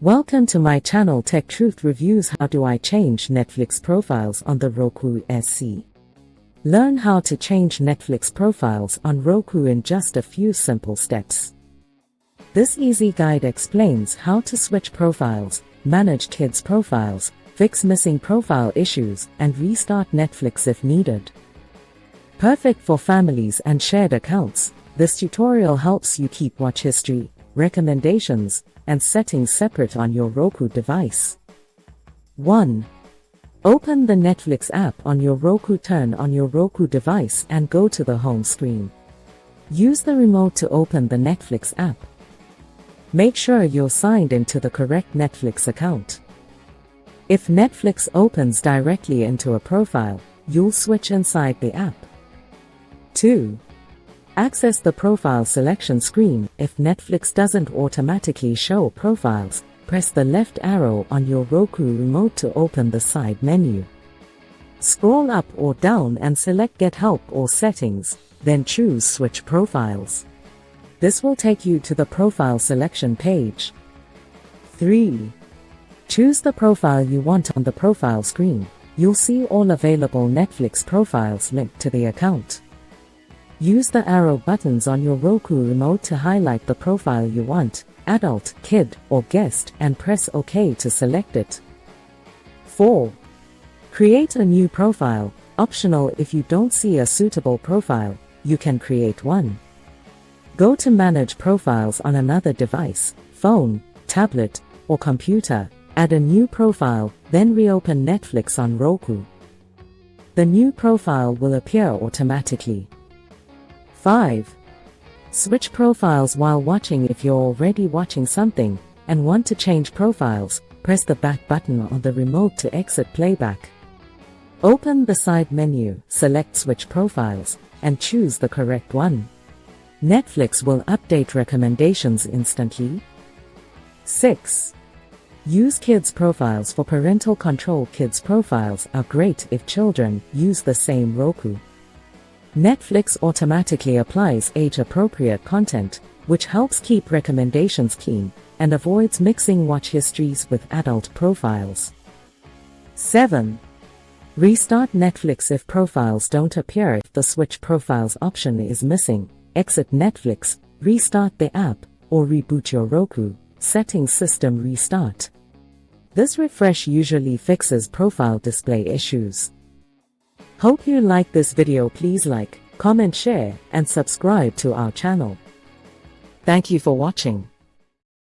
Welcome to my channel Tech Truth Reviews. How do I change Netflix profiles on the Roku SE? Learn how to change Netflix profiles on Roku in just a few simple steps. This easy guide explains how to switch profiles, manage kids' profiles, fix missing profile issues, and restart Netflix if needed. Perfect for families and shared accounts, this tutorial helps you keep watch history, recommendations, and settings separate on your Roku device. 1. Open the Netflix app on your Roku. Turn on your Roku device and go to the home screen. Use the remote to open the Netflix app. Make sure you're signed into the correct Netflix account. If Netflix opens directly into a profile, you'll switch inside the app. 2. Access the profile selection screen. If Netflix doesn't automatically show profiles, press the left arrow on your Roku remote to open the side menu. Scroll up or down and select Get Help or Settings, then choose Switch Profiles. This will take you to the profile selection page. 3. Choose the profile you want on the profile screen. You'll see all available Netflix profiles linked to the account. Use the arrow buttons on your Roku remote to highlight the profile you want, adult, kid, or guest, and press OK to select it. 4. Create a new profile. Optional. If you don't see a suitable profile, you can create one. Go to Manage Profiles on another device, phone, tablet, or computer, add a new profile, then reopen Netflix on Roku. The new profile will appear automatically. 5. Switch profiles while watching. If you're already watching something and want to change profiles, press the back button on the remote to exit playback. Open the side menu, select Switch Profiles, and choose the correct one. Netflix will update recommendations instantly. 6. Use kids' profiles for parental control. Kids' profiles are great if children use the same Roku. Netflix automatically applies age-appropriate content, which helps keep recommendations clean and avoids mixing watch histories with adult profiles. 7. Restart Netflix if profiles don't appear. If the Switch Profiles option is missing, exit Netflix, restart the app, or reboot your Roku settings system restart. This refresh usually fixes profile display issues. Hope you like this video. Please like, comment, share, and subscribe to our channel. Thank you for watching.